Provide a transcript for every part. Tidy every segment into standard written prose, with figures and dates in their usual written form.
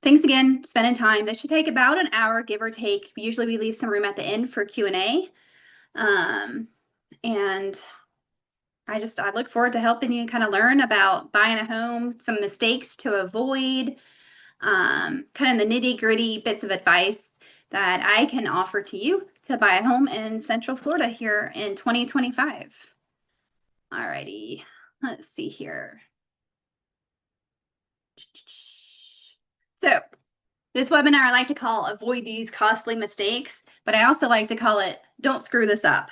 Thanks again, spending time. This should take about an hour, give or take. Usually we leave some room at the end for Q&A. And I look forward to helping you kind of learn about buying a home, some mistakes to avoid, kind of the nitty-gritty bits of advice that I can offer to you to buy a home in Central Florida here in 2025. Alrighty, let's see here. So this webinar I like to call Avoid These Costly Mistakes, but I also like to call it Don't Screw This Up.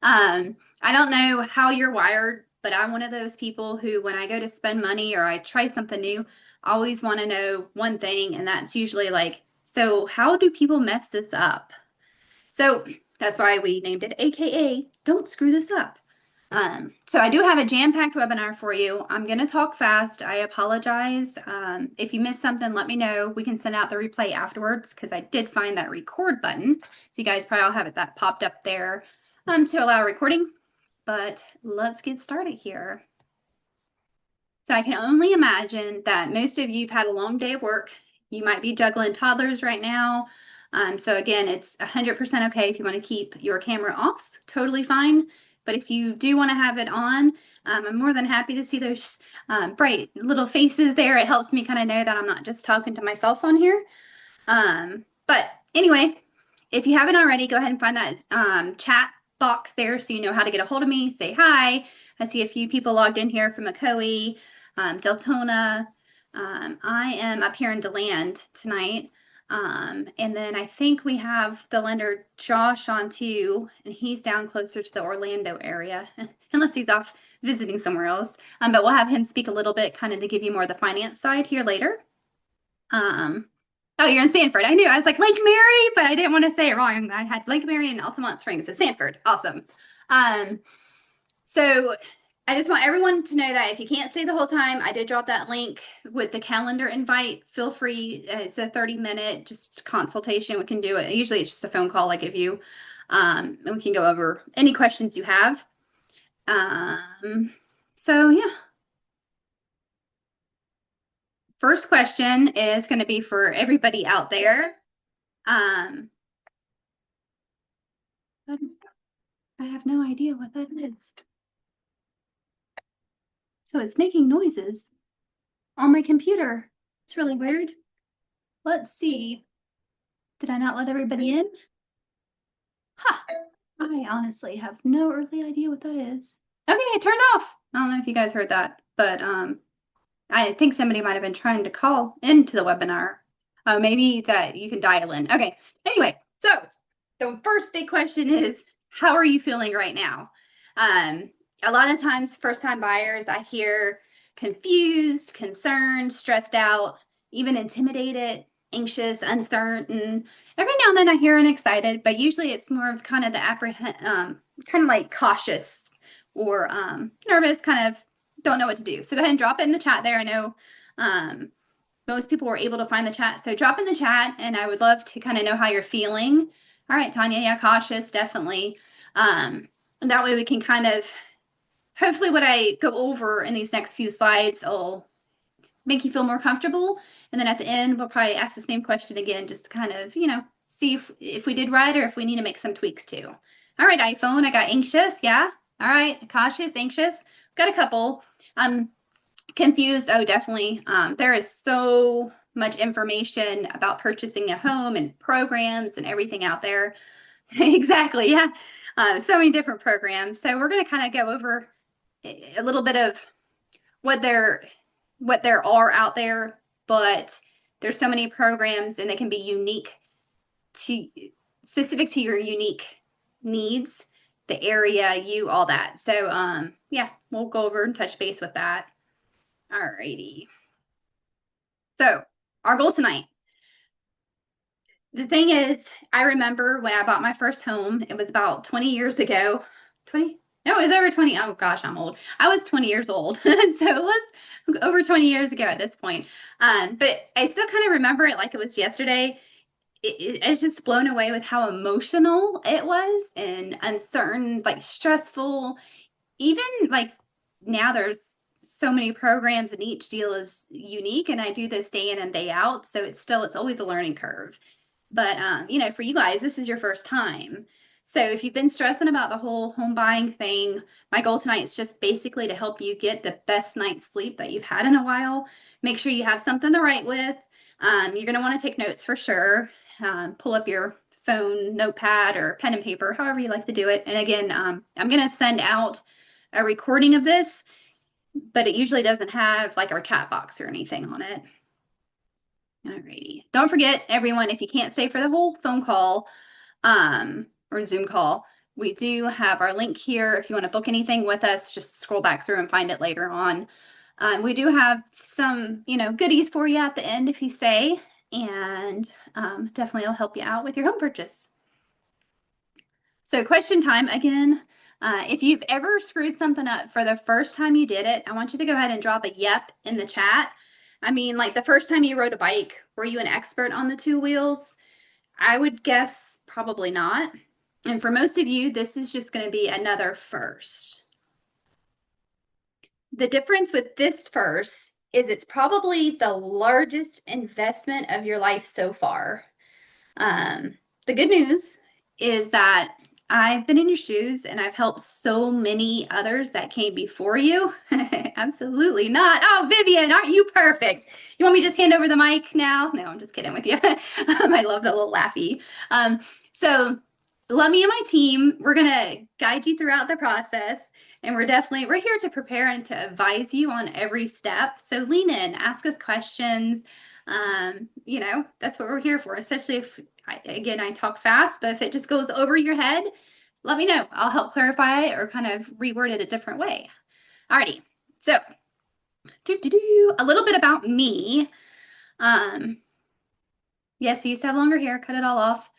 I don't know how you're wired, but I'm one of those people who, when I go to spend money or I try something new, always want to know one thing, and that's usually like, so how do people mess this up? So that's why we named it AKA Don't Screw This Up. So I do have a jam-packed webinar for you. I'm going to talk fast. I apologize. If you missed something, let me know. We can send out the replay afterwards because I did find that record button. So you guys probably all have it that popped up there to allow recording. But let's get started here. So I can only imagine that most of you have had a long day of work. You might be juggling toddlers right now. So again, it's 100% okay if you want to keep your camera off. Totally fine. But if you do want to have it on, I'm more than happy to see those bright little faces there. It helps me kind of know that I'm not just talking to myself on here. But anyway, if you haven't already, go ahead and find that chat box there so you know how to get a hold of me. Say hi. I see a few people logged in here from Macoe, Deltona. I am up here in DeLand tonight. And then I think we have the lender Josh on too, and he's down closer to the Orlando area, unless he's off visiting somewhere else. But we'll have him speak a little bit kind of to give you more of the finance side here later. Oh, you're in Sanford. I knew. I was like Lake Mary, but I didn't want to say it wrong. I had Lake Mary and Altamont Springs. So Sanford. Awesome. So I just want everyone to know that if you can't stay the whole time, I did drop that link with the calendar invite. Feel free. It's a 30-minute just consultation. We can do it. Usually it's just a phone call I give you. And we can go over any questions you have. So yeah. First question is going to be for everybody out there. I have no idea what that is. So it's making noises on my computer. It's really weird. Let's see. Did I not let everybody in? Huh. I honestly have no earthly idea what that is. Okay, it turned off. I don't know if you guys heard that, but I think somebody might have been trying to call into the webinar. Maybe that you can dial in. Okay. Anyway, so the first big question is, how are you feeling right now? A lot of times, first-time buyers, I hear confused, concerned, stressed out, even intimidated, anxious, uncertain. Every now and then I hear an excited, but usually it's more of kind of the kind of like cautious or nervous, kind of don't know what to do. So go ahead and drop it in the chat there. I know most people were able to find the chat. So drop in the chat, and I would love to kind of know how you're feeling. All right, Tanya, yeah, cautious, definitely. And that way we can kind of, hopefully what I go over in these next few slides will make you feel more comfortable. And then at the end, we'll probably ask the same question again, just to kind of, see if we did right or if we need to make some tweaks too. All right, iPhone, I got anxious, yeah. All right, cautious, anxious. Got a couple. Confused, oh, definitely. There is so much information about purchasing a home and programs and everything out there. Exactly, yeah. So many different programs. So we're going to kind of go over a little bit of what there are out there, but there's so many programs and they can be unique specific to your unique needs, the area, you, all that. So yeah, we'll go over and touch base with that. Alrighty. So our goal tonight. The thing is, I remember when I bought my first home, it was about 20 years ago. 20? No, it was over 20. Oh gosh, I'm old. I was 20 years old. So it was over 20 years ago at this point. But I still kind of remember it like it was yesterday. It's just blown away with how emotional it was and uncertain, like stressful. Even like now there's so many programs and each deal is unique, and I do this day in and day out. So it's always a learning curve. But for you guys, this is your first time. So if you've been stressing about the whole home buying thing, my goal tonight is just basically to help you get the best night's sleep that you've had in a while. Make sure you have something to write with. You're going to want to take notes for sure. Pull up your phone, notepad, or pen and paper, however you like to do it. And again, I'm going to send out a recording of this, but it usually doesn't have like our chat box or anything on it. Alrighty. Don't forget, everyone, if you can't stay for the whole phone call or Zoom call, we do have our link here. If you want to book anything with us, just scroll back through and find it later on. We do have some, goodies for you at the end if you stay, and definitely will help you out with your home purchase. So question time again. If you've ever screwed something up for the first time you did it, I want you to go ahead and drop a yep in the chat. I mean, like the first time you rode a bike, were you an expert on the two wheels? I would guess probably not. And for most of you, this is just going to be another first. The difference with this first is it's probably the largest investment of your life so far. The good news is that I've been in your shoes and I've helped so many others that came before you. Absolutely not. Oh, Vivian, aren't you perfect? You want me to just hand over the mic now? No, I'm just kidding with you. I love the little laughy. So let me and my team, we're going to guide you throughout the process. And we're here to prepare and to advise you on every step. So lean in, ask us questions. That's what we're here for, especially if, I talk fast, but if it just goes over your head, let me know. I'll help clarify it or kind of reword it a different way. Alrighty, so a little bit about me. Yes, I used to have longer hair, cut it all off,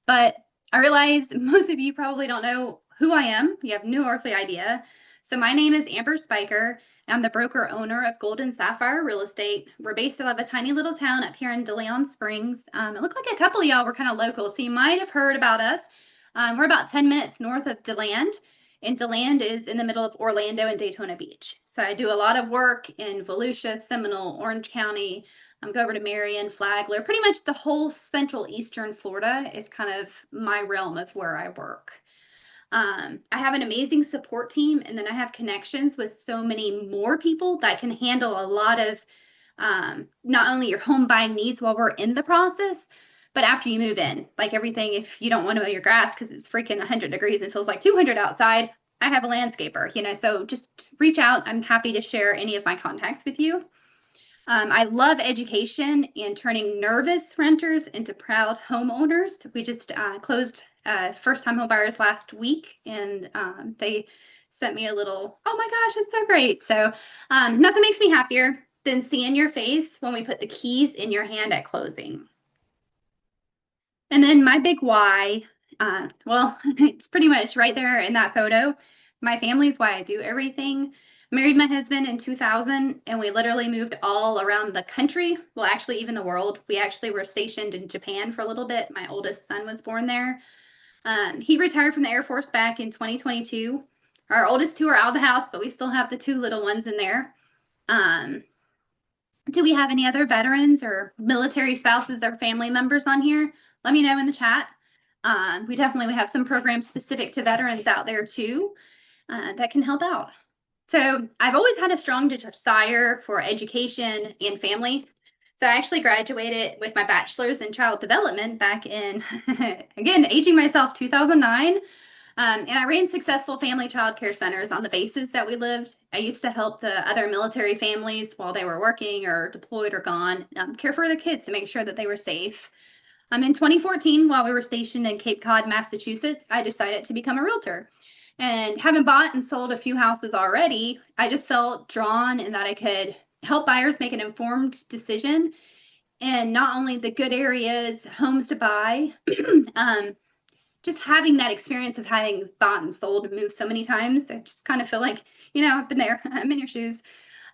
but I realized most of you probably don't know who I am. You have no earthly idea. So my name is Amber Spiker. I'm the broker owner of Gold and Sapphire Real Estate. We're based out of a tiny little town up here in DeLand Springs. It looked like a couple of y'all were kind of local, so you might have heard about us. We're about 10 minutes north of DeLand, and DeLand is in the middle of Orlando and Daytona Beach. So I do a lot of work in Volusia, Seminole, Orange County, go over to Marion, Flagler, pretty much the whole central eastern Florida is kind of my realm of where I work. I have an amazing support team, and then I have connections with so many more people that can handle a lot of not only your home buying needs while we're in the process, but after you move in. Like everything, if you don't want to mow your grass because it's freaking 100 degrees and feels like 200 outside, I have a landscaper, so just reach out. I'm happy to share any of my contacts with you. I love education and turning nervous renters into proud homeowners. We just closed first-time home buyers last week, and they sent me a little, oh my gosh, it's so great. So nothing makes me happier than seeing your face when we put the keys in your hand at closing. And then my big why, it's pretty much right there in that photo. My family is why I do everything. Married my husband in 2000, and we literally moved all around the country. Well, actually, even the world. We actually were stationed in Japan for a little bit. My oldest son was born there. He retired from the Air Force back in 2022. Our oldest two are out of the house, but we still have the two little ones in there. Do we have any other veterans or military spouses or family members on here? Let me know in the chat. We definitely have some programs specific to veterans out there too that can help out. So I've always had a strong desire for education and family. So I actually graduated with my bachelor's in child development back in, again, aging myself, 2009. And I ran successful family child care centers on the bases that we lived. I used to help the other military families while they were working or deployed or gone, care for the kids to make sure that they were safe. In 2014, while we were stationed in Cape Cod, Massachusetts, I decided to become a realtor. And having bought and sold a few houses already, I just felt drawn in that I could help buyers make an informed decision and not only the good areas, homes to buy, just having that experience of having bought and sold and moved so many times. I just kind of feel like, I've been there. I'm in your shoes.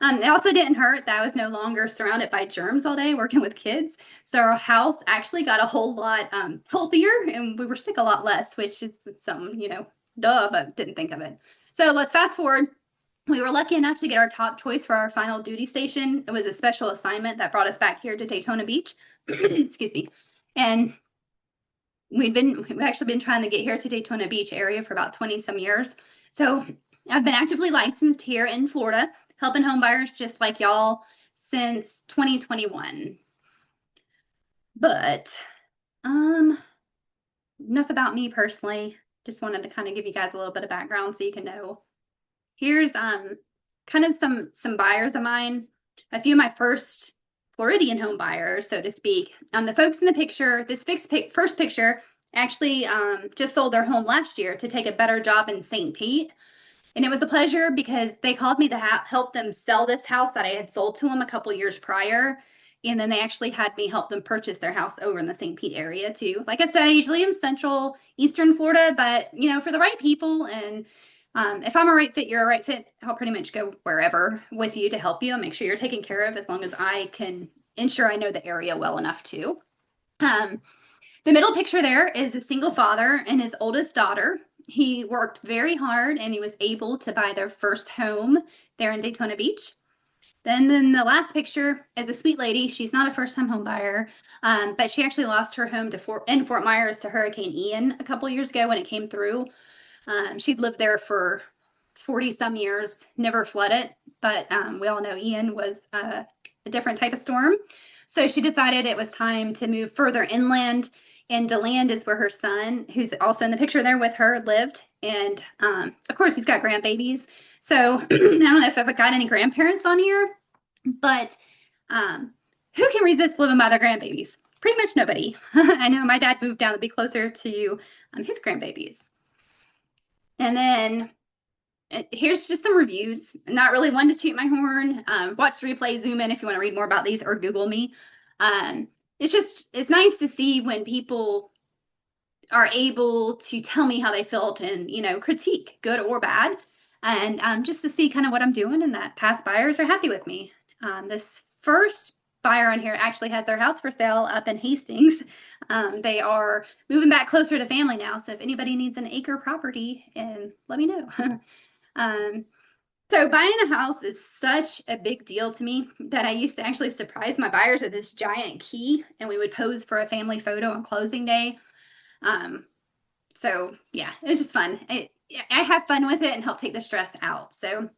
It also didn't hurt that I was no longer surrounded by germs all day working with kids. So our house actually got a whole lot healthier, and we were sick a lot less, which is something, duh, but didn't think of it. So let's fast forward. We were lucky enough to get our top choice for our final duty station. It was a special assignment that brought us back here to Daytona Beach. Excuse me. And we've actually been trying to get here to Daytona Beach area for about 20 some years. So I've been actively licensed here in Florida, helping home buyers just like y'all since 2021. But enough about me personally. Just wanted to kind of give you guys a little bit of background so you can know. Here's kind of some buyers of mine, a few of my first Floridian home buyers, so to speak. The folks in the picture, this first picture actually just sold their home last year to take a better job in St. Pete. And it was a pleasure because they called me to help them sell this house that I had sold to them a couple years prior. And then they actually had me help them purchase their house over in the St. Pete area too. Like I said, I usually am central eastern Florida, but for the right people, and if I'm a right fit, you're a right fit, I'll pretty much go wherever with you to help you and make sure you're taken care of, as long as I can ensure I know the area well enough too. The middle picture there is a single father and his oldest daughter. He worked very hard and he was able to buy their first home there in Daytona Beach. Then the last picture is a sweet lady. She's not a first-time home buyer, but she actually lost her home in Fort Myers to Hurricane Ian a couple years ago when it came through. She'd lived there for 40 some years, never flooded, but we all know Ian was a different type of storm. So she decided it was time to move further inland, and DeLand is where her son, who's also in the picture there with her, lived. And of course, he's got grandbabies. So I don't know if I've got any grandparents on here, but who can resist living by their grandbabies? Pretty much nobody. I know my dad moved down to be closer to his grandbabies. And then here's just some reviews. Not really one to toot my horn. Watch the replay, zoom in if you want to read more about these, or Google me. It's nice to see when people are able to tell me how they felt and, critique, good or bad. And just to see kind of what I'm doing and that past buyers are happy with me. This first buyer on here actually has their house for sale up in Hastings. They are moving back closer to family now. So if anybody needs an acre property, and let me know. So buying a house is such a big deal to me that I used to actually surprise my buyers with this giant key, and we would pose for a family photo on closing day. So yeah, it was just fun. I have fun with it and help take the stress out. So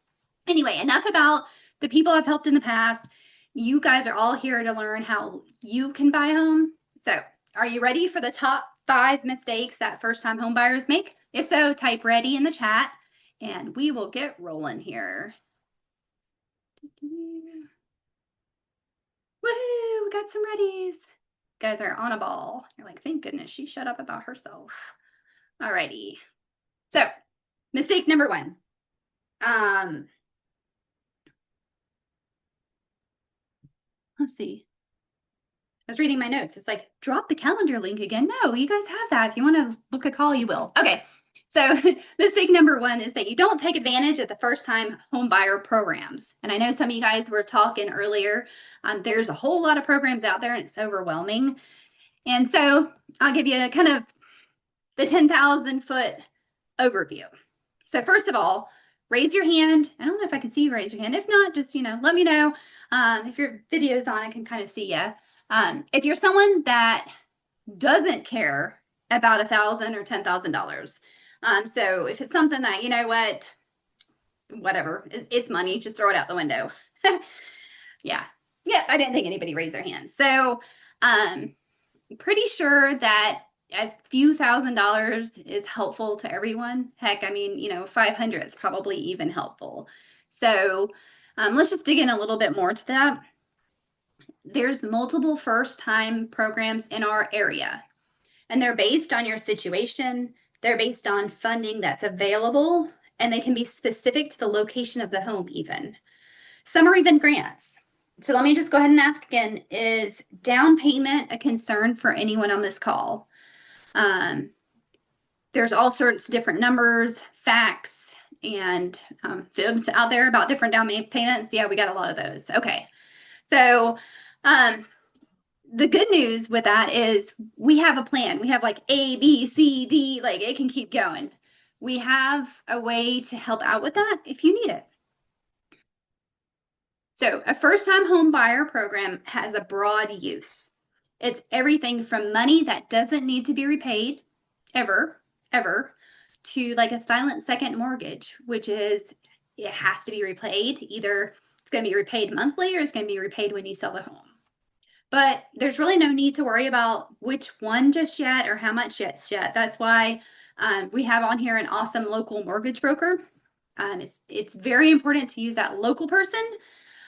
anyway, enough about the people I've helped in the past. You guys are all here to learn how you can buy a home. So are you ready for the top 5 mistakes that first-time home buyers make? If so, type ready in the chat and we will get rolling here. Woohoo, we got some readies. You guys are on a ball. You're like, thank goodness she shut up about herself. Alrighty. So, mistake number 1. Let's see. I was reading my notes. It's like, drop the calendar link again. No, you guys have that. If you want to book a call, you will. Okay. So mistake number 1 is that you don't take advantage of the first-time home buyer programs. And I know some of you guys were talking earlier. There's a whole lot of programs out there and it's overwhelming. And so I'll give you kind of the 10,000-foot overview. So first of all, raise your hand. I don't know if I can see you raise your hand. If not, just, let me know. If your video's on, I can kind of see you. If you're someone that doesn't care about $1,000 or $10,000, so if it's something that, whatever, it's money, just throw it out the window. Yeah, I didn't think anybody raised their hands. So pretty sure that a few $1,000s is helpful to everyone. Heck, 500 is probably even helpful. So let's just dig in a little bit more to that. There's multiple first-time programs in our area, and they're based on your situation. They're based on funding that's available, and they can be specific to the location of the home even. Some are even grants. So let me just go ahead and ask again, is down payment a concern for anyone on this call? There's all sorts of different numbers, facts, and fibs out there about different down payments. Yeah, we got a lot of those. Okay. So the good news with that is we have a plan. We have like A, B, C, D, like it can keep going. We have a way to help out with that if you need it. So a first-time home buyer program has a broad use. It's everything from money that doesn't need to be repaid ever, ever, to like a silent second mortgage, which is it has to be repaid. Either it's going to be repaid monthly or it's going to be repaid when you sell the home. But there's really no need to worry about which one just yet or how much yet. That's why we have on here an awesome local mortgage broker. It's very important to use that local person.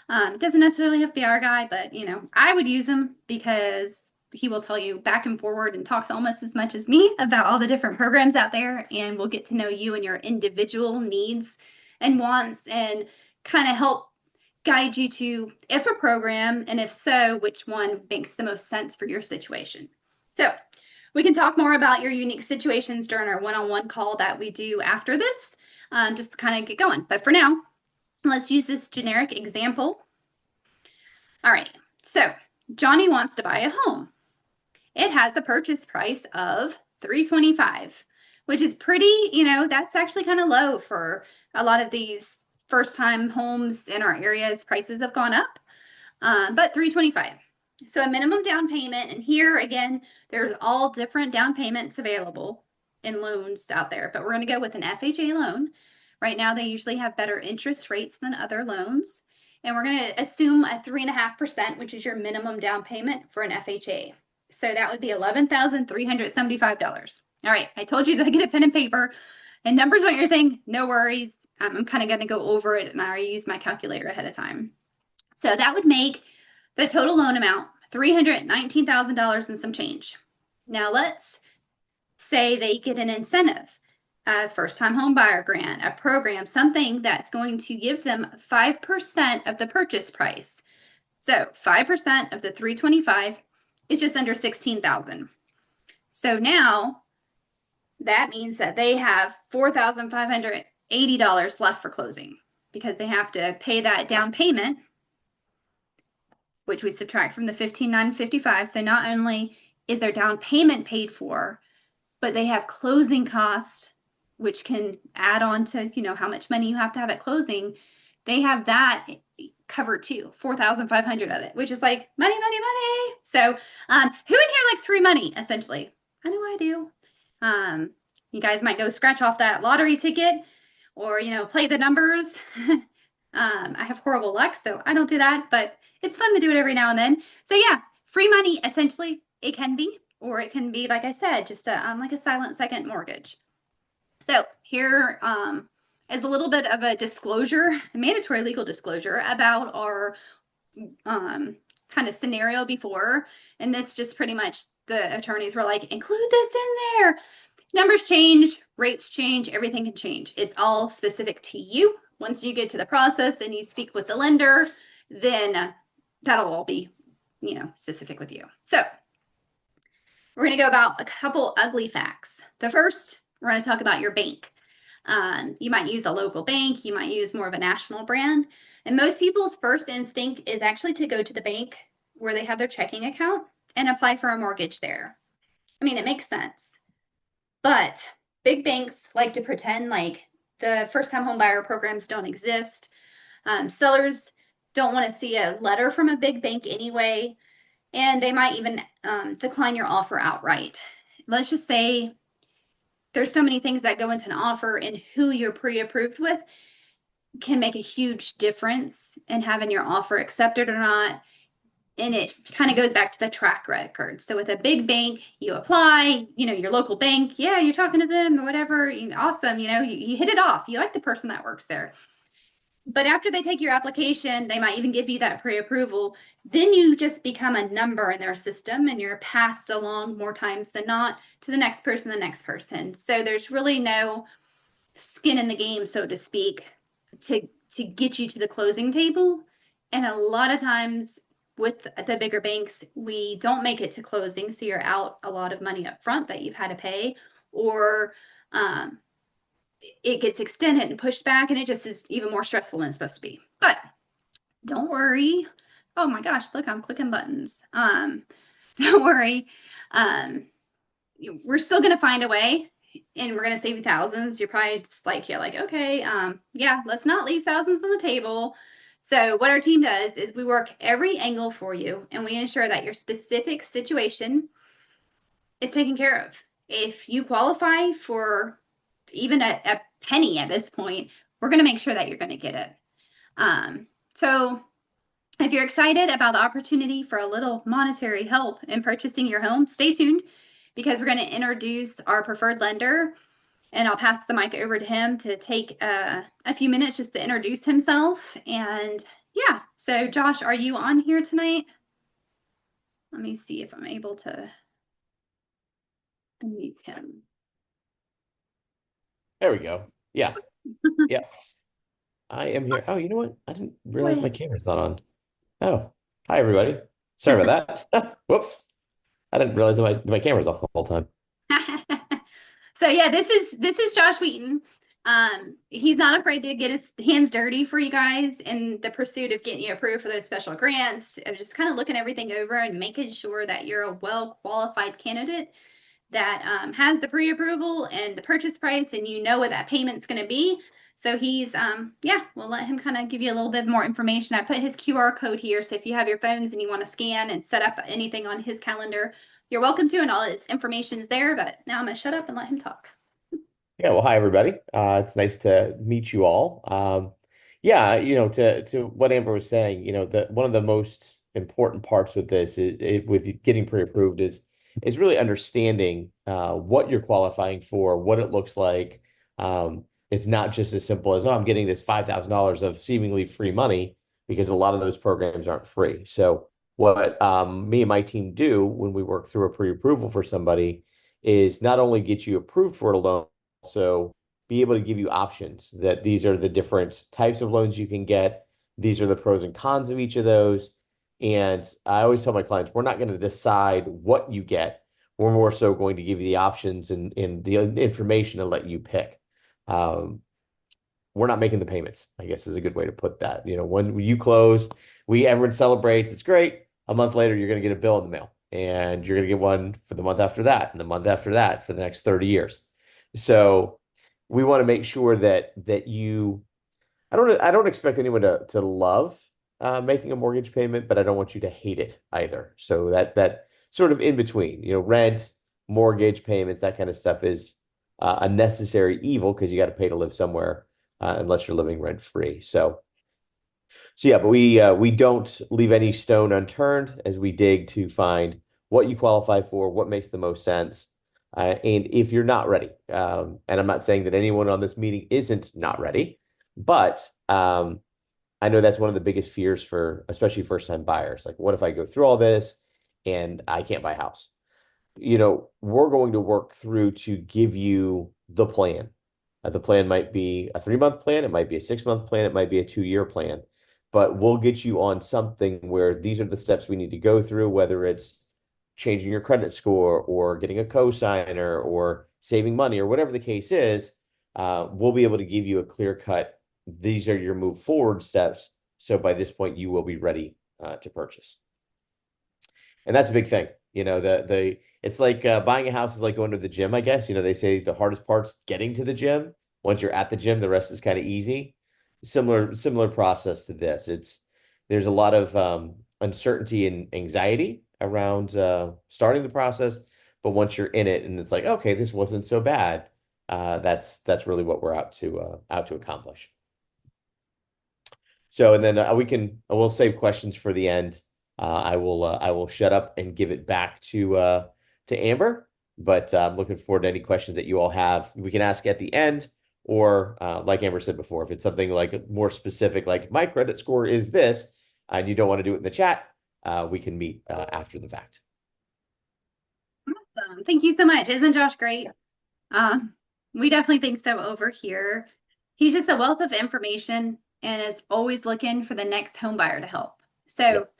It doesn't necessarily have to be our guy, but I would use him because he will tell you back and forward and talks almost as much as me about all the different programs out there, and we'll get to know you and your individual needs and wants and kind of help guide you to if a program, and if so, which one makes the most sense for your situation. So we can talk more about your unique situations during our one-on-one call that we do after this, just to kind of get going. But for now, let's use this generic example. All right, so Johnny wants to buy a home. It has a purchase price of $325,000, which is pretty, that's actually kind of low for a lot of these first-time homes in our areas. Prices have gone up, but $325,000. So a minimum down payment, and here again, there's all different down payments available in loans out there, but we're going to go with an FHA loan. Right now, they usually have better interest rates than other loans, and we're going to assume a 3.5%, which is your minimum down payment for an FHA. So that would be $11,375. All right, I told you to get a pen and paper, and numbers aren't your thing. No worries. I'm kind of going to go over it, and I already used my calculator ahead of time. So that would make the total loan amount $319,000 and some change. Now let's say they get an incentive, a first-time home buyer grant, a program, something that's going to give them 5% of the purchase price. So 5% of the $325,000 is just under $16,000. So now that means that they have $4,580 left for closing because they have to pay that down payment, which we subtract from the $15,955. So not only is their down payment paid for, but they have closing costs, which can add on to, how much money you have to have at closing. They have that covered too, $4,500 of it, which is like money, money, money. So who in here likes free money, essentially? I know I do. You guys might go scratch off that lottery ticket or, play the numbers. I have horrible luck, so I don't do that, but it's fun to do it every now and then. So yeah, free money, essentially, it can be, or it can be, like I said, just like a silent second mortgage. So here is a little bit of a disclosure, a mandatory legal disclosure about our kind of scenario before. And this just pretty much, the attorneys were like, include this in there. Numbers change, rates change, everything can change. It's all specific to you. Once you get to the process and you speak with the lender, then that'll all be, specific with you. So we're going to go about a couple ugly facts. The first, we're going to talk about your bank. You might use a local bank. You might use more of a national brand. And most people's first instinct is actually to go to the bank where they have their checking account and apply for a mortgage there. I mean, it makes sense. But big banks like to pretend like the first-time home buyer programs don't exist. Sellers don't want to see a letter from a big bank anyway, and they might even decline your offer outright. Let's just say there's so many things that go into an offer, and who you're pre-approved with can make a huge difference in having your offer accepted or not. And it kind of goes back to the track record. So with a big bank, you apply, your local bank, yeah, you're talking to them or whatever, awesome, you hit it off. You like the person that works there. But after they take your application, they might even give you that pre-approval. Then you just become a number in their system and you're passed along more times than not to the next person. So there's really no skin in the game, so to speak, to get you to the closing table. And a lot of times with the bigger banks, we don't make it to closing. So you're out a lot of money up front that you've had to pay, or it gets extended and pushed back, and it just is even more stressful than it's supposed to be. But don't worry. Oh my gosh, look, I'm clicking buttons. Don't worry. We're still going to find a way, and we're going to save you thousands. You're probably just like, okay, yeah, let's not leave thousands on the table. So what our team does is we work every angle for you and we ensure that your specific situation is taken care of. If you qualify for even a penny at this point, we're going to make sure that you're going to get it. So if you're excited about the opportunity for a little monetary help in purchasing your home, stay tuned because we're going to introduce our preferred lender, and I'll pass the mic over to him to take a few minutes just to introduce himself. And yeah, so Josh, are you on here tonight? Let me see if I'm able to unmute him. There we go. Yeah. Yeah. I am here. Oh, you know what? I didn't realize my camera's not on. Oh, hi everybody. Sorry about that. Whoops. I didn't realize my camera's off the whole time. So yeah, this is Josh Wheaton. He's not afraid to get his hands dirty for you guys in the pursuit of getting you approved for those special grants, of just kind of looking everything over and making sure that you're a well qualified candidate that has the pre-approval and the purchase price, and you know what that payment's going to be. So he's yeah, we'll let him kind of give you a little bit more information. I put his QR code here, so if you have your phones and you want to scan and set up anything on his calendar, you're welcome to, and all his information's there. But now I'm gonna shut up and let him talk. Yeah, well, hi everybody. It's nice to meet you all. Yeah, to what Amber was saying, the one of the most important parts with this with getting pre-approved is really understanding what you're qualifying for, what it looks like. It's not just as simple as, oh, I'm getting this $5,000 of seemingly free money, because a lot of those programs aren't free. So what me and my team do when we work through a pre-approval for somebody is not only get you approved for a loan, also be able to give you options that these are the different types of loans you can get. These are the pros and cons of each of those. And I always tell my clients, we're not going to decide what you get. We're more so going to give you the options and the information to let you pick. Um, we're not making the payments, I guess is a good way to put that. When you close, everyone celebrates. It's great. A month later, you're going to get a bill in the mail, and you're going to get one for the month after that, and the month after that for the next 30 years. So we want to make sure that you. I don't expect anyone to love making a mortgage payment, but I don't want you to hate it either. So that sort of in between, rent, mortgage payments, that kind of stuff is a necessary evil because you got to pay to live somewhere, unless you're living rent free. So yeah, but we don't leave any stone unturned as we dig to find what you qualify for, what makes the most sense, and if you're not ready. And I'm not saying that anyone on this meeting isn't not ready, but I know that's one of the biggest fears for especially first-time buyers. Like, what if I go through all this and I can't buy a house? We're going to work through to give you the plan. The plan might be a 3-month plan, it might be a 6-month plan, it might be a 2-year plan, but we'll get you on something where these are the steps we need to go through, whether it's changing your credit score or getting a co-signer or saving money or whatever the case is. We'll be able to give you a clear cut. These are your move forward steps. So by this point, you will be ready to purchase. And that's a big thing. It's like buying a house is like going to the gym, I guess. They say the hardest part's getting to the gym. Once you're at the gym, the rest is kind of easy. Similar process to this. There's a lot of uncertainty and anxiety around starting the process, but once you're in it and it's like, okay, this wasn't so bad, that's really what we're out to accomplish. So, and then we'll save questions for the end. I will shut up and give it back to Amber. But I'm looking forward to any questions that you all have. We can ask at the end, or like Amber said before, if it's something like more specific, like my credit score is this, and you don't want to do it in the chat, we can meet after the fact. Awesome. Thank you so much. Isn't Josh great? We definitely think so over here. He's just a wealth of information and is always looking for the next home buyer to help. So Yep.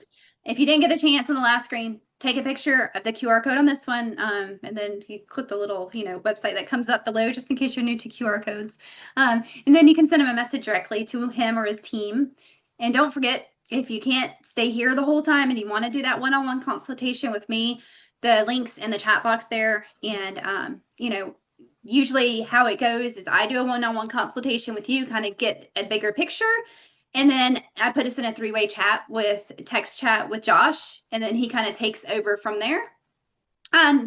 if you didn't get a chance on the last screen, take a picture of the QR code on this one, and then you click the little website that comes up below, just in case you're new to QR codes. And then you can send him a message directly to him or his team. And don't forget, if you can't stay here the whole time and you want to do that one-on-one consultation with me, the link's in the chat box there. And usually how it goes is I do a one-on-one consultation with you, kind of get a bigger picture. And then I put us in a three-way chat with text chat with Josh, and then he kind of takes over from there.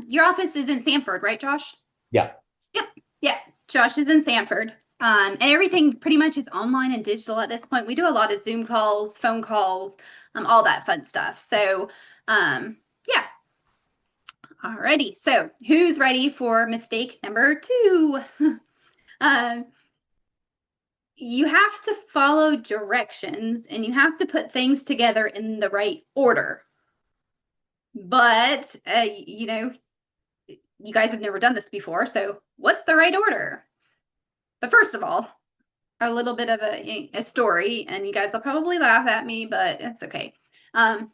Your office is in Sanford, right, Josh? Yeah. Yep. Yeah. Josh is in Sanford. And everything pretty much is online and digital at this point. We do a lot of Zoom calls, phone calls, all that fun stuff. So, yeah. Alrighty. So, who's ready for mistake number two? um, you have to follow directions and you have to put things together in the right order. But, you guys have never done this before. So, what's the right order? But first of all, a little bit of a story, and you guys will probably laugh at me, but it's okay. I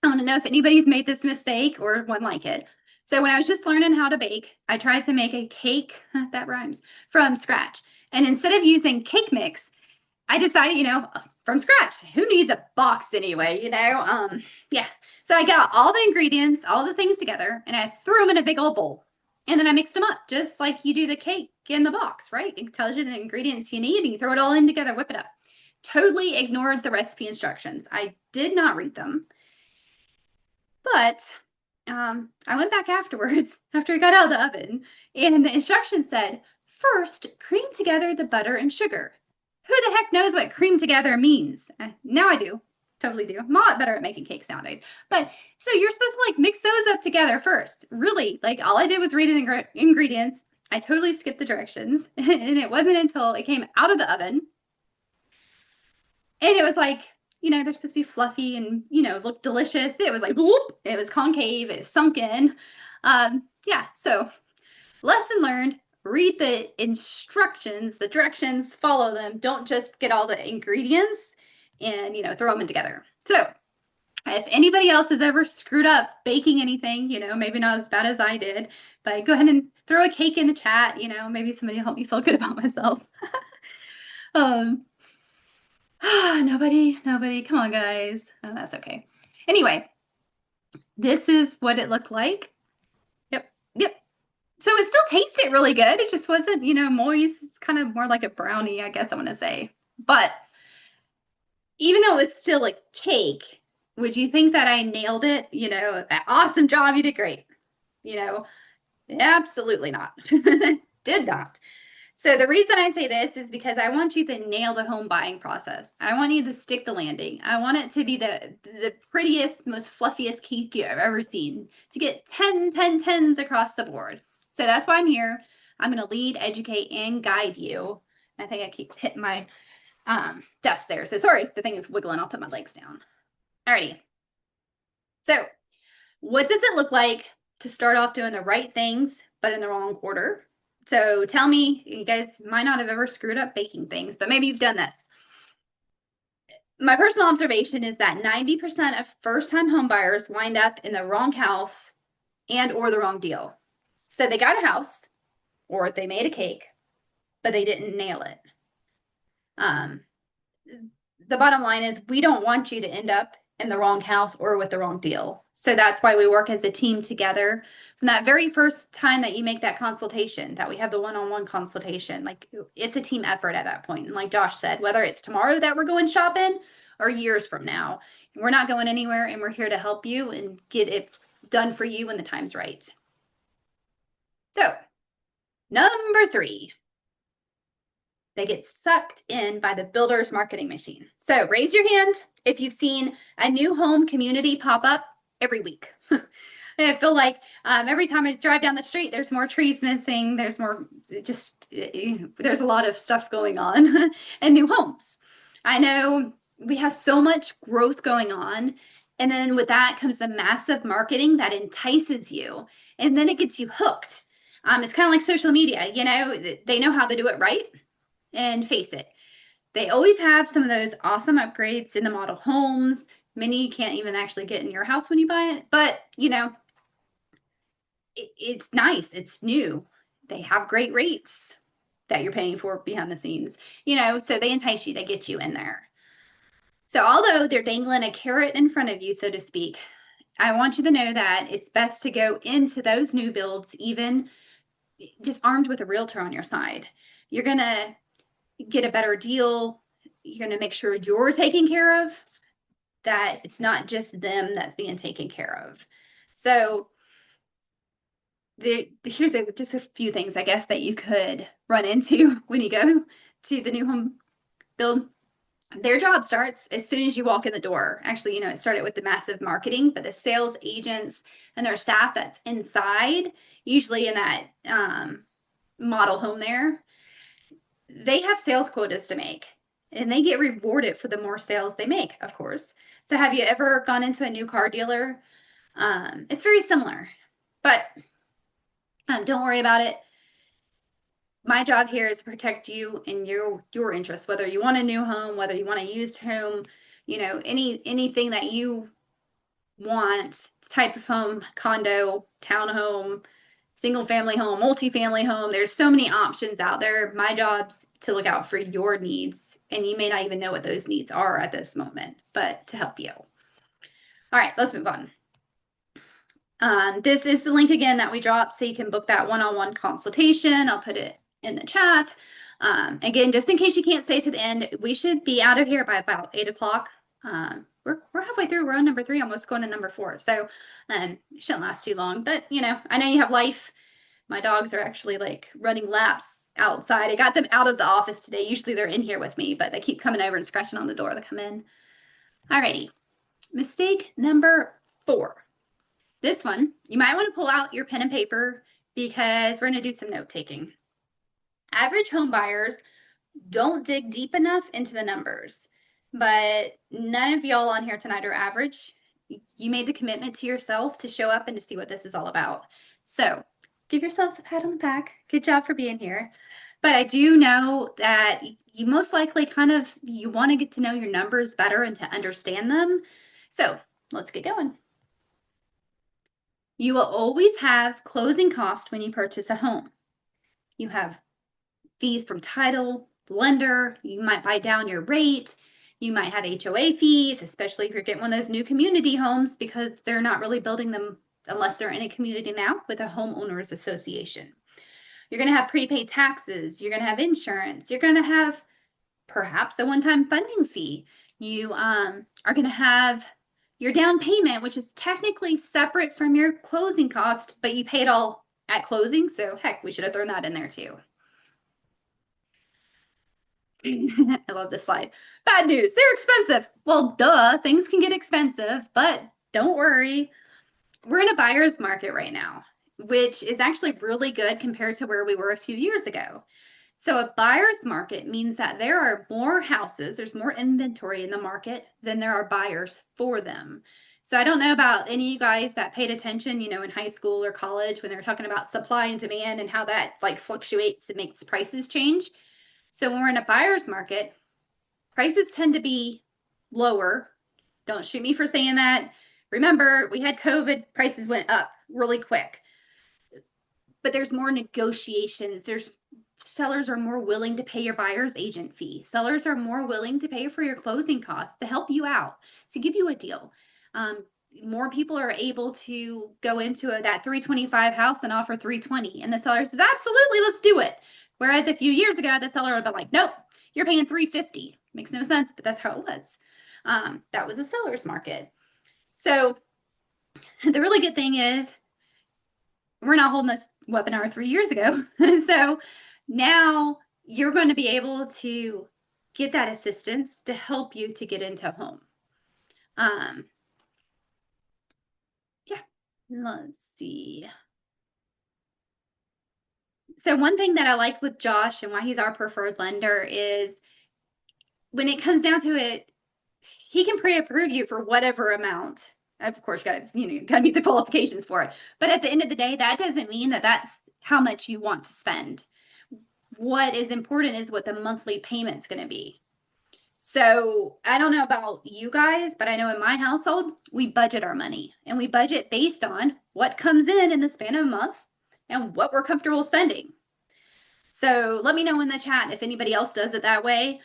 want to know if anybody's made this mistake or one like it. So when I was just learning how to bake, I tried to make a cake, that rhymes, from scratch. And instead of using cake mix, I decided, from scratch, who needs a box anyway, yeah. So I got all the ingredients, all the things together, and I threw them in a big old bowl. And then I mixed them up, just like you do the cake in the box, right? It tells you the ingredients you need, and you throw it all in together, whip it up. Totally ignored the recipe instructions. I did not read them, but I went back afterwards after I got out of the oven, and the instructions said, first, cream together the butter and sugar. Who the heck knows what cream together means? Now I do. Totally do. I'm a lot better at making cakes nowadays. But so you're supposed to like mix those up together first. Really, like all I did was read the ingredients. I totally skipped the directions. And it wasn't until it came out of the oven and it was like, they're supposed to be fluffy and, look delicious. It was like, whoop, it was concave, it was sunk in. Yeah, so lesson learned, read the instructions, the directions, follow them. Don't just get all the ingredients and, throw them in together. So if anybody else has ever screwed up baking anything, maybe not as bad as I did, but go ahead and throw a cake in the chat, maybe somebody help me feel good about myself. um, nobody. Come on, guys. Oh, that's okay. Anyway, this is what it looked like. Yep, yep. So it still tasted really good. It just wasn't, moist. It's kind of more like a brownie, I guess I want to say. But even though it was still a cake, would you think that I nailed it? Awesome job. You did great. You know, Absolutely not. Did not. So the reason I say this is because I want you to nail the home buying process. I want you to stick the landing. I want it to be the prettiest, most fluffiest cake you've ever seen. To get 10, 10, 10s across the board. So that's why I'm here. I'm going to lead, educate, and guide you. I think I keep hitting my desk there. So sorry if the thing is wiggling. I'll put my legs down. Alrighty. So what does it look like to start off doing the right things, but in the wrong order? So tell me, you guys might not have ever screwed up baking things, but maybe you've done this. My personal observation is that 90% of first-time home buyers wind up in the wrong house and or the wrong deal. So they got a house or they made a cake, but they didn't nail it. Um, the bottom line is we don't want you to end up in the wrong house or with the wrong deal. So that's why we work as a team together from that very first time that you make that consultation, that we have the one-on-one consultation. Like it's a team effort at that point. And like Josh said, whether it's tomorrow that we're going shopping or years from now, we're not going anywhere and we're here to help you and get it done for you when the time's right. So, number 3. They get sucked in by the builder's marketing machine. So raise your hand if you've seen a new home community pop up every week. I feel like every time I drive down the street, there's more trees missing. There's there's a lot of stuff going on and new homes. I know we have so much growth going on. And then with that comes the massive marketing that entices you. And then it gets you hooked. It's kind of like social media, they know how to do it right. And face it, they always have some of those awesome upgrades in the model homes. Many you can't even actually get in your house when you buy it, but it's nice. It's new. They have great rates that you're paying for behind the scenes, so they entice you, they get you in there. So although they're dangling a carrot in front of you, so to speak, I want you to know that it's best to go into those new builds even just armed with a realtor on your side. You're going to get a better deal. you're going to make sure you're taken care of, that it's not just them that's being taken care of. So here's just a few things, I guess, that you could run into when you go to the new home build. Their job starts as soon as you walk in the door. Actually, it started with the massive marketing, but the sales agents and their staff that's inside, usually in that model home there, they have sales quotas to make, and they get rewarded for the more sales they make, of course. So have you ever gone into a new car dealer? It's very similar, but don't worry about it. My job here is to protect you and your interests, whether you want a new home, whether you want a used home, anything that you want, type of home, condo, townhome, single family home, multi-family home. There's so many options out there. My job's to look out for your needs, and you may not even know what those needs are at this moment, but to help you. All right, let's move on. This is the link again that we dropped, so you can book that one-on-one consultation. I'll put it in the chat. Again, just in case you can't stay to the end, we should be out of here by about 8 o'clock. We're halfway through. We're on number 3, almost going to number 4. So it shouldn't last too long. But I know you have life. My dogs are actually like running laps outside. I got them out of the office today. Usually they're in here with me, but they keep coming over and scratching on the door to come in. Alrighty. Mistake number 4. This one, you might want to pull out your pen and paper because we're going to do some note taking. Average home buyers don't dig deep enough into the numbers, but none of y'all on here tonight are average. You made the commitment to yourself to show up and to see what this is all about. So give yourselves a pat on the back. Good job for being here. But I do know that you most likely you want to get to know your numbers better and to understand them. So let's get going. You will always have closing costs when you purchase a home. You have fees from title, lender, you might buy down your rate, you might have HOA fees, especially if you're getting one of those new community homes, because they're not really building them unless they're in a community now with a homeowners association. You're going to have prepaid taxes, you're going to have insurance, you're going to have perhaps a one-time funding fee. You are going to have your down payment, which is technically separate from your closing cost, but you pay it all at closing. So heck, we should have thrown that in there too. I love this slide. Bad news, they're expensive. Well, duh, things can get expensive, but don't worry. We're in a buyer's market right now, which is actually really good compared to where we were a few years ago. So a buyer's market means that there are more houses, there's more inventory in the market than there are buyers for them. So I don't know about any of you guys that paid attention, in high school or college when they were talking about supply and demand and how that fluctuates and makes prices change. So when we're in a buyer's market, prices tend to be lower. Don't shoot me for saying that. Remember, we had COVID, prices went up really quick. But there's more negotiations. Sellers are more willing to pay your buyer's agent fee. Sellers are more willing to pay for your closing costs to help you out, to give you a deal. More people are able to go into that 325 house and offer 320. And the seller says, absolutely, let's do it. Whereas a few years ago, the seller would have been like, nope, you're paying 350. Makes no sense, but that's how it was. That was a seller's market. So the really good thing is we're not holding this webinar 3 years ago. So now you're going to be able to get that assistance to help you to get into a home. Yeah, let's see. So one thing that I like with Josh and why he's our preferred lender is when it comes down to it, he can pre-approve you for whatever amount. Of course, got to meet the qualifications for it. But at the end of the day, that doesn't mean that that's how much you want to spend. What is important is what the monthly payment's going to be. So I don't know about you guys, but I know in my household, we budget our money, and we budget based on what comes in the span of a month and what we're comfortable spending. So let me know in the chat if anybody else does it that way.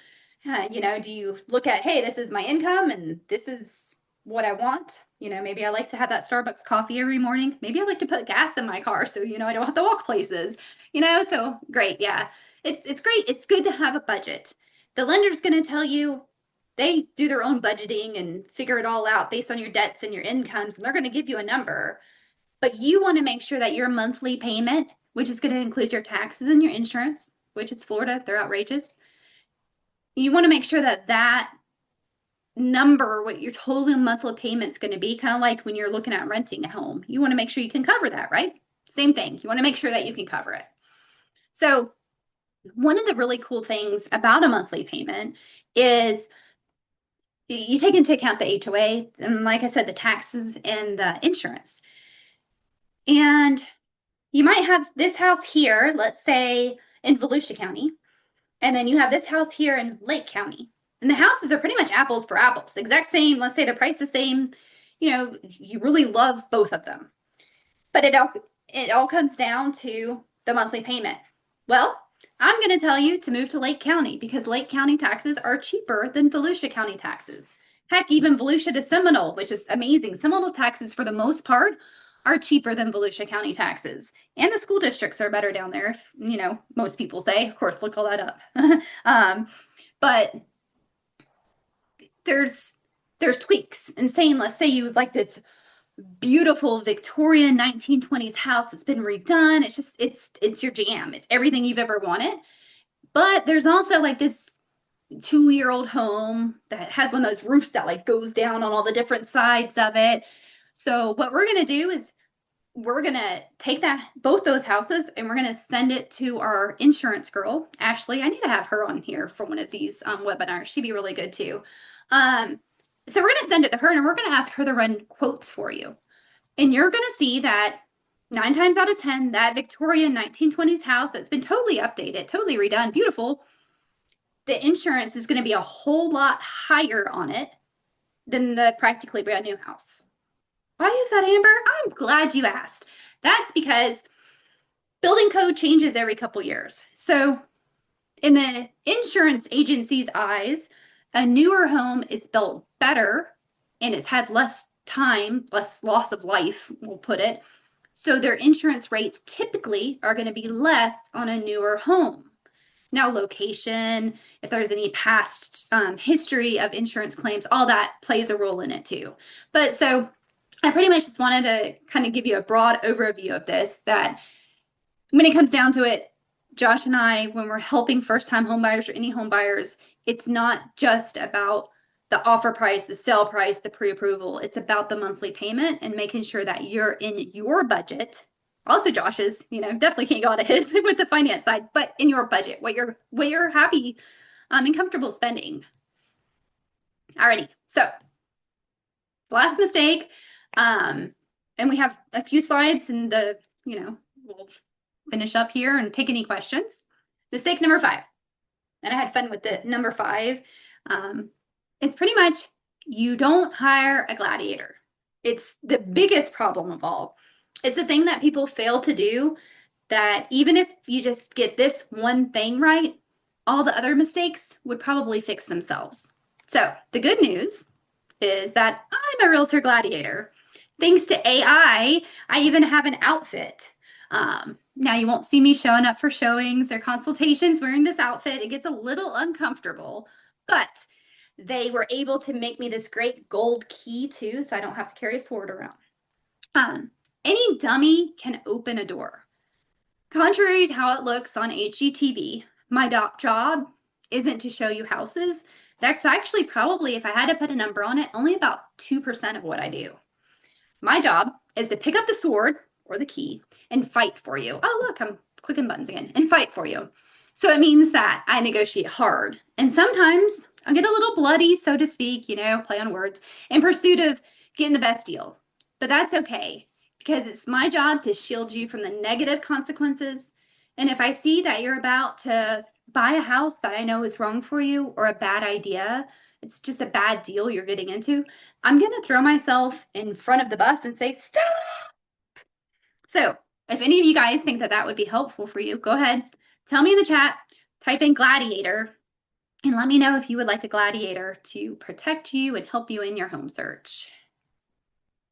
Do you look at, hey, this is my income and this is what I want? Maybe I like to have that Starbucks coffee every morning. Maybe I like to put gas in my car so, I don't have to walk places, so great. Yeah, it's great. It's good to have a budget. The lender's going to tell you they do their own budgeting and figure it all out based on your debts and your incomes, and they're going to give you a number. But you want to make sure that your monthly payment, which is going to include your taxes and your insurance, which it's Florida, they're outrageous. You want to make sure that that number, what your total monthly payment's going to be, kind of like when you're looking at renting a home. You want to make sure you can cover that, right? Same thing. You want to make sure that you can cover it. So, one of the really cool things about a monthly payment is you take into account the HOA and, like I said, the taxes and the insurance. And you might have this house here, let's say in Volusia County, and then you have this house here in Lake County. And the houses are pretty much apples for apples, exact same. Let's say the price the same. You know, you really love both of them. But it all comes down to the monthly payment. Well, I'm going to tell you to move to Lake County because Lake County taxes are cheaper than Volusia County taxes. Heck, even Volusia to Seminole, which is amazing. Seminole taxes, for the most part, are cheaper than Volusia County taxes. And the school districts are better down there, if, most people say. Of course, look all that up. But there's tweaks and saying, let's say you like this beautiful Victorian 1920s house that's been redone. It's just it's your jam. It's everything you've ever wanted. But there's also like this 2-year-old home that has one of those roofs that like goes down on all the different sides of it. So what we're gonna do is we're gonna take that both those houses and we're gonna send it to our insurance girl, Ashley. I need to have her on here for one of these webinars. She'd be really good too. Um, so we're gonna send it to her and we're gonna ask her to run quotes for you. And you're gonna see that 9 times out of 10, that Victorian 1920s house that's been totally updated, totally redone, beautiful, the insurance is gonna be a whole lot higher on it than the practically brand new house. Why is that, Amber? I'm glad you asked. That's because building code changes every couple years. So, in the insurance agency's eyes, a newer home is built better and it's had less time, less loss of life, we'll put it. So, their insurance rates typically are going to be less on a newer home. Now, location, if there's any past history of insurance claims, all that plays a role in it too. But so I pretty much just wanted to kind of give you a broad overview of this, that when it comes down to it, Josh and I, when we're helping first-time home buyers or any home buyers, it's not just about the offer price, the sale price, the pre-approval. It's about the monthly payment and making sure that you're in your budget. Also, Josh's, definitely can't go out of his with the finance side, but in your budget, what you're happy and comfortable spending. Alrighty, so last mistake, and we have a few slides and we'll finish up here and take any questions. Mistake number 5. And I had fun with the number 5. It's pretty much you don't hire a gladiator. It's the biggest problem of all. It's the thing that people fail to do, that even if you just get this one thing right, all the other mistakes would probably fix themselves. So the good news is that I'm a realtor gladiator. Thanks to AI, I even have an outfit. Now you won't see me showing up for showings or consultations wearing this outfit. It gets a little uncomfortable, but they were able to make me this great gold key too, so I don't have to carry a sword around. Any dummy can open a door. Contrary to how it looks on HGTV, my job isn't to show you houses. That's actually probably, if I had to put a number on it, only about 2% of what I do. My job is to pick up the sword or the key and fight for you. Oh, look, I'm clicking buttons again, and fight for you. So it means that I negotiate hard. And sometimes I'll get a little bloody, so to speak, play on words, in pursuit of getting the best deal. But that's okay, because it's my job to shield you from the negative consequences. And if I see that you're about to buy a house that I know is wrong for you or a bad idea, it's just a bad deal you're getting into, I'm going to throw myself in front of the bus and say, stop. So if any of you guys think that that would be helpful for you, go ahead, tell me in the chat, type in gladiator, and let me know if you would like a gladiator to protect you and help you in your home search.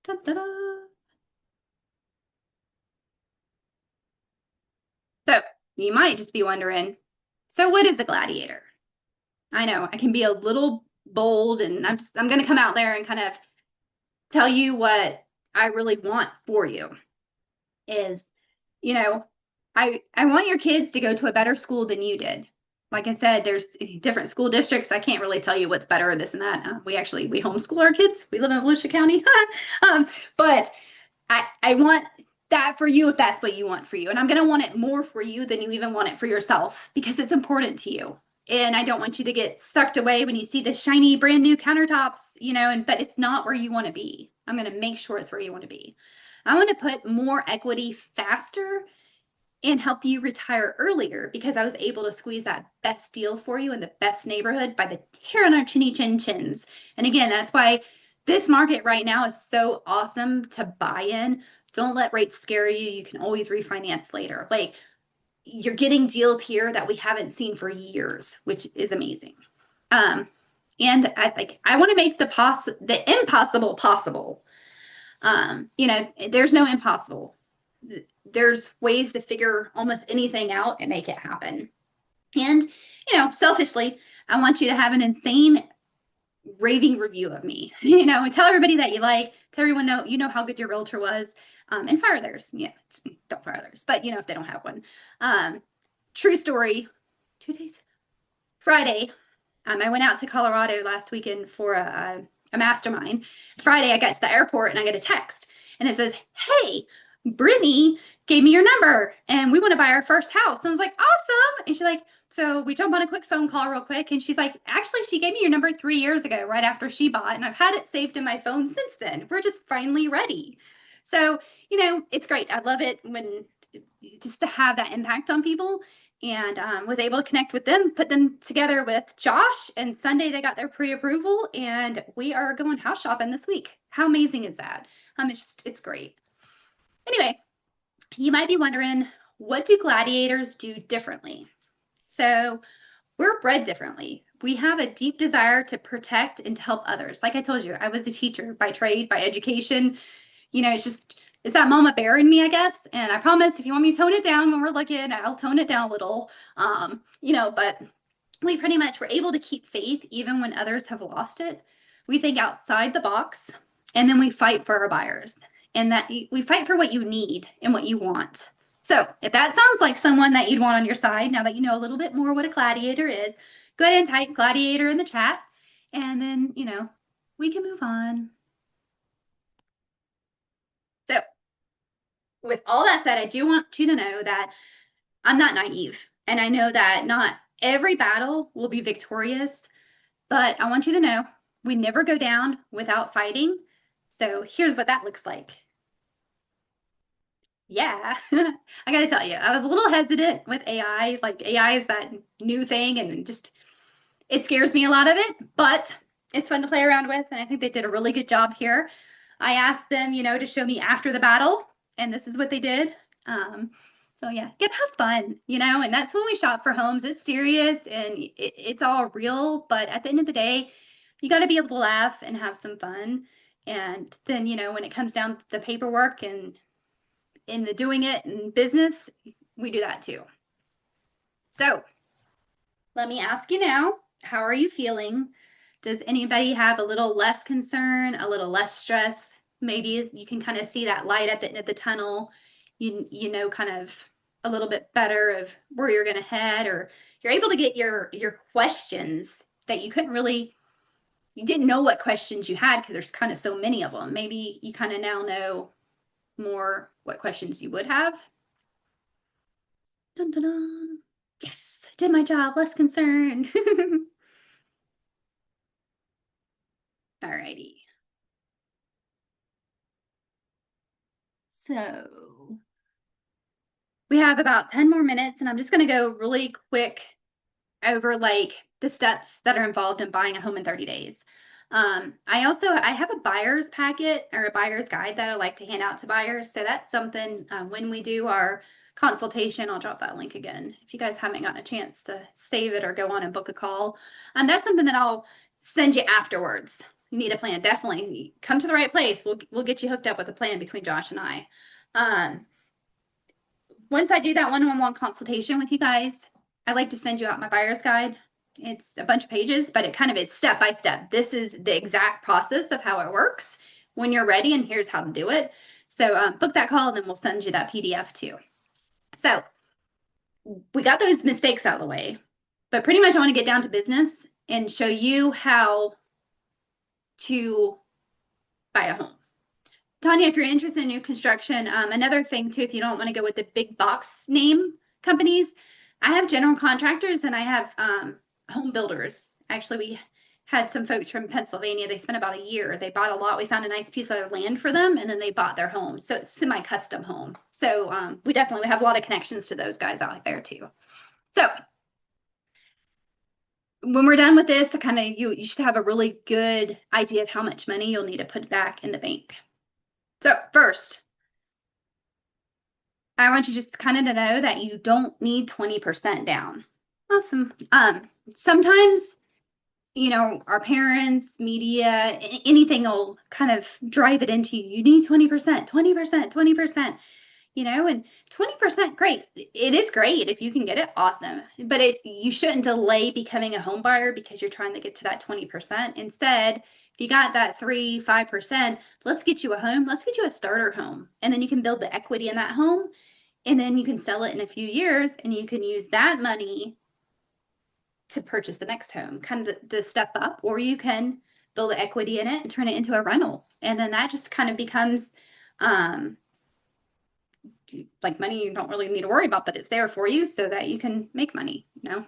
Da, da, da. So you might just be wondering, so what is a gladiator? I know I can be a little bold, and I'm going to come out there and kind of tell you what I really want for you is, you know, I want your kids to go to a better school than you did. Like I said, there's different school districts. I can't really tell you what's better, this and that. We homeschool our kids. We live in Volusia County. But I want that for you if that's what you want for you. And I'm going to want it more for you than you even want it for yourself because it's important to you. And I don't want you to get sucked away when you see the shiny brand new countertops, but it's not where you want to be. I'm going to make sure it's where you want to be. I want to put more equity faster and help you retire earlier because I was able to squeeze that best deal for you in the best neighborhood by the hair on our chinny chin chins. And again, that's why this market right now is so awesome to buy in. Don't let rates scare you. You can always refinance later. Like you're getting deals here that we haven't seen for years, which is amazing. Um, and I want to make the impossible possible. There's no impossible. There's ways to figure almost anything out and make it happen. And, selfishly, I want you to have an insane raving review of me, and tell everybody that you like, tell everyone how good your realtor was, and fire theirs. Yeah, don't fire theirs, but if they don't have one. True story, 2 days, Friday, I went out to Colorado last weekend for a mastermind. Friday, I got to the airport and I get a text and it says, "Hey, Brittany gave me your number and we want to buy our first house." And I was like, "Awesome." And she's like, so we jump on a quick phone call real quick. And she's like, "Actually, she gave me your number 3 years ago, right after she bought. And I've had it saved in my phone since then. We're just finally ready." So, it's great. I love it when just to have that impact on people and was able to connect with them, put them together with Josh. And Sunday they got their pre-approval, and we are going house shopping this week. How amazing is that? It's great. Anyway, you might be wondering, what do gladiators do differently? So we're bred differently. We have a deep desire to protect and to help others. Like I told you, I was a teacher by trade, by education. It's that mama bear in me, I guess. And I promise if you want me to tone it down when we're looking, I'll tone it down a little. But we pretty much were able to keep faith even when others have lost it. We think outside the box and then we fight for our buyers and that we fight for what you need and what you want. So if that sounds like someone that you'd want on your side, now that you know a little bit more what a gladiator is, go ahead and type gladiator in the chat and then, we can move on. So with all that said, I do want you to know that I'm not naive. And I know that not every battle will be victorious, but I want you to know we never go down without fighting. So here's what that looks like. Yeah, I gotta tell you, I was a little hesitant with AI. Like AI is that new thing and it scares me a lot of it, but it's fun to play around with. And I think they did a really good job here. I asked them, to show me after the battle, and this is what they did. So yeah, get have fun, and that's when we shop for homes. It's serious and it's all real, but at the end of the day, you got to be able to laugh and have some fun. And then, when it comes down to the paperwork and in the doing it in business, we do that too. So let me ask you now, how are you feeling? Does anybody have a little less concern, a little less stress? Maybe you can kind of see that light at the end of the tunnel. Kind of a little bit better of where you're going to head, or you're able to get your questions that you didn't know what questions you had because there's kind of so many of them. Maybe you kind of now know more what questions you would have. Dun, dun, dun. Yes, I did my job, less concerned. Alrighty. So we have about 10 more minutes, and I'm just going to go really quick over like the steps that are involved in buying a home in 30 days. I have a buyer's packet or a buyer's guide that I like to hand out to buyers. So that's something when we do our consultation, I'll drop that link again if you guys haven't gotten a chance to save it or go on and book a call. That's something that I'll send you afterwards. You need a plan, definitely come to the right place. We'll get you hooked up with a plan between Josh and I. Once I do that one-on-one consultation with you guys, I like to send you out my buyer's guide. It's a bunch of pages, but it kind of is step by step. This is the exact process of how it works when you're ready, and here's how to do it. So book that call, and then we'll send you that PDF too. So we got those mistakes out of the way, but pretty much I want to get down to business and show you how to buy a home. Tanya, if you're interested in new construction, another thing too, if you don't want to go with the big box name companies, I have general contractors and I have home builders. Actually, we had some folks from Pennsylvania. They spent about a year. They bought a lot. We found a nice piece of land for them, and then they bought their home. So it's semi-custom home. So we definitely have a lot of connections to those guys out there too. So when we're done with this, kind of you should have a really good idea of how much money you'll need to put back in the bank. So first, I want you just kind of to know that you don't need 20% down. Awesome. Sometimes, our parents, media, anything will kind of drive it into you. You need 20%, 20%, 20%, and 20%, great. It is great if you can get it, awesome. But you shouldn't delay becoming a home buyer because you're trying to get to that 20%. Instead, if you got that 5%, let's get you a home. Let's get you a starter home. And then you can build the equity in that home. And then you can sell it in a few years and you can use that money to purchase the next home, kind of the step up, or you can build the equity in it and turn it into a rental. And then that just kind of becomes like money you don't really need to worry about, but it's there for you so that you can make money, All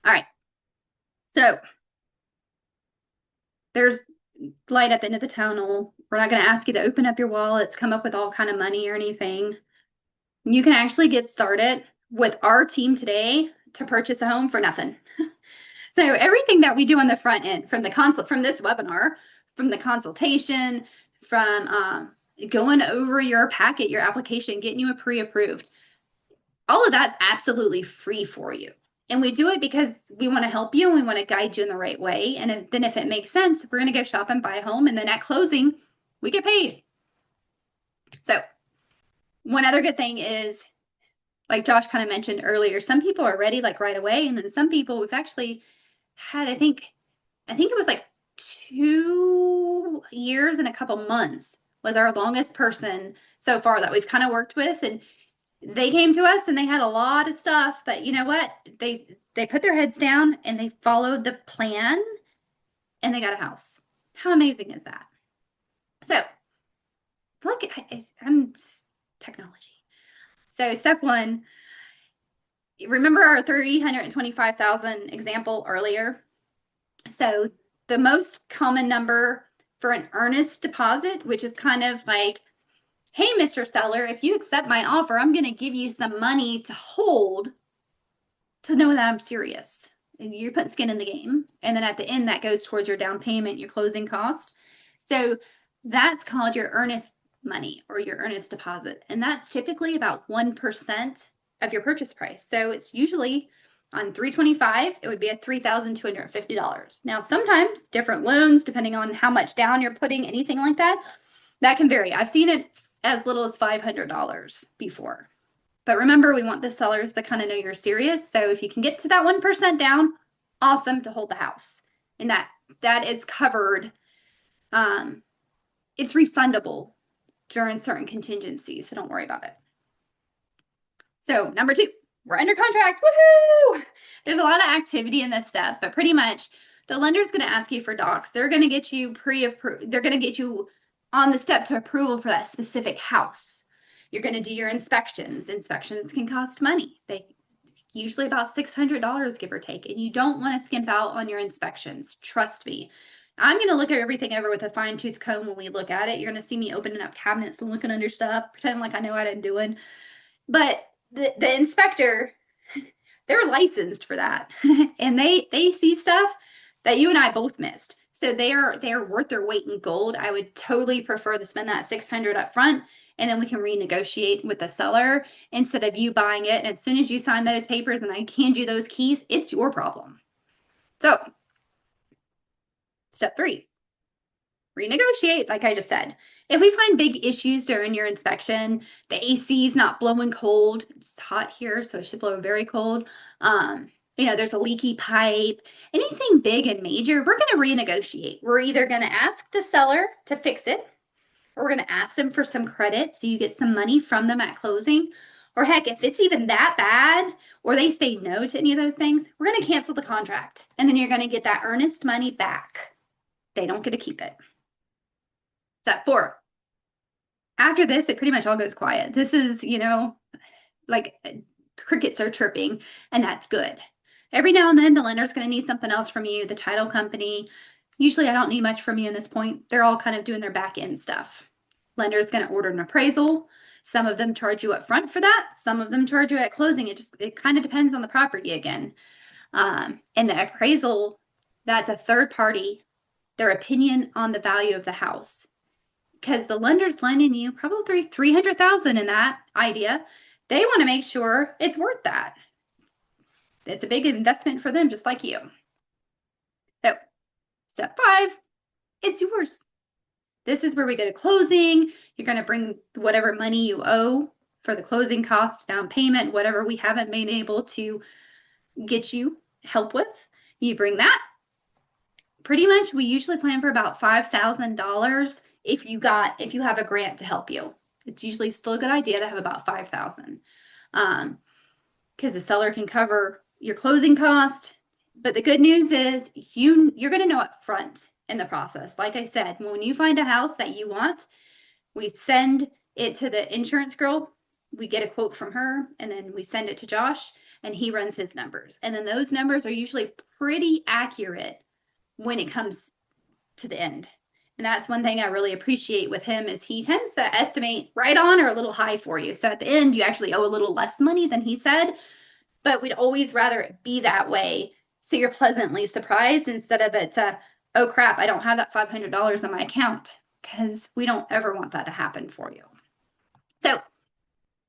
right. So there's light at the end of the tunnel. We're not going to ask you to open up your wallets, come up with all kind of money or anything. You can actually get started with our team today to purchase a home for nothing. So everything that we do on the front end, from this webinar, from the consultation, from going over your packet, your application, getting you a pre-approved, all of that's absolutely free for you. And we do it because we want to help you and we want to guide you in the right way. And then if it makes sense, we're going to go shop and buy a home. And then at closing, we get paid. So one other good thing is, like Josh kind of mentioned earlier, some people are ready like right away. And then some people we've actually had, I think it was like 2 years and a couple months was our longest person so far that we've kind of worked with. And they came to us and they had a lot of stuff, but you know what? They put their heads down and they followed the plan and they got a house. How amazing is that? So, look, I'm technology. So, step one, remember our 325,000 example earlier? So, the most common number for an earnest deposit, which is kind of like, hey, Mr. Seller, if you accept my offer, I'm going to give you some money to hold to know that I'm serious. And you're putting skin in the game. And then at the end, that goes towards your down payment, your closing cost. So that's called your earnest money or your earnest deposit. And that's typically about 1% of your purchase price. So it's usually on 325, it would be at $3,250. Now, sometimes different loans, depending on how much down you're putting, anything like that, that can vary. I've seen it as little as $500 before. But remember, we want the sellers to kind of know you're serious. So if you can get to that 1% down, awesome, to hold the house. And that is covered. It's refundable during certain contingencies, so don't worry about it. So number 2, we're under contract. Woohoo! There's a lot of activity in this step, but pretty much the lender's going to ask you for docs. They're going to get you pre-approved. They're going to get you on the step to approval for that specific house. You're going to do your inspections. Inspections can cost money. They usually about $600, give or take, and you don't want to skimp out on your inspections. Trust me. I'm going to look at everything over with a fine-tooth comb when we look at it. You're going to see me opening up cabinets and looking under stuff, pretending like I know what I'm doing. But the inspector, they're licensed for that. And they see stuff that you and I both missed. So they are worth their weight in gold. I would totally prefer to spend that $600 up front, and then we can renegotiate with the seller instead of you buying it. And as soon as you sign those papers and I hand you those keys, it's your problem. So step 3, renegotiate, like I just said. If we find big issues during your inspection, the AC is not blowing cold. It's hot here, so it should blow very cold. there's a leaky pipe, anything big and major, we're going to renegotiate. We're either going to ask the seller to fix it, or we're going to ask them for some credit so you get some money from them at closing. Or heck, if it's even that bad, or they say no to any of those things, we're going to cancel the contract. And then you're going to get that earnest money back. They don't get to keep it. Step four. After this, it pretty much all goes quiet. This is, like crickets are chirping, and that's good. Every now and then, the lender's going to need something else from you, the title company. Usually, I don't need much from you in this point. They're all kind of doing their back end stuff. Lender's going to order an appraisal. Some of them charge you up front for that. Some of them charge you at closing. It kind of depends on the property again. And the appraisal, that's a third party, their opinion on the value of the house. Because the lender's lending you probably 300,000 in that idea. They want to make sure it's worth that. It's a big investment for them, just like you. So, step five, it's yours. This is where we go to closing. You're going to bring whatever money you owe for the closing cost, down payment, whatever we haven't been able to get you help with. You bring that. Pretty much, we usually plan for about $5,000 if you have a grant to help you. It's usually still a good idea to have about 5,000, because the seller can cover your closing cost. But the good news is you're going to know up front in the process. Like I said, when you find a house that you want, we send it to the insurance girl. We get a quote from her, and then we send it to Josh, and he runs his numbers. And then those numbers are usually pretty accurate when it comes to the end. And that's one thing I really appreciate with him is he tends to estimate right on or a little high for you. So at the end, you actually owe a little less money than he said, but we'd always rather it be that way. So you're pleasantly surprised instead of it, oh crap, I don't have that $500 in my account, because we don't ever want that to happen for you. So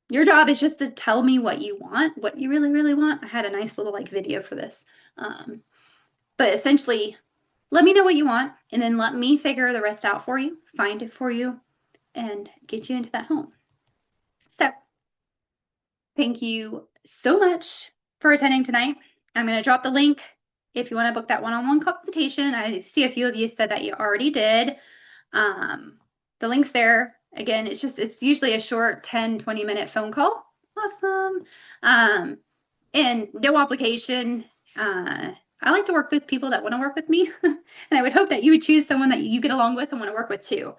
your job is just to tell me what you want, what you really, really want. I had a nice little video for this. But essentially, let me know what you want, and then let me figure the rest out for you, find it for you, and get you into that home. So, thank you so much for attending tonight. I'm going to drop the link if you want to book that one-on-one consultation. I see a few of you said that you already did. The link's there. Again, it's usually a short 10, 20-minute phone call. Awesome. And no obligation. I like to work with people that want to work with me. And I would hope that you would choose someone that you get along with and want to work with too.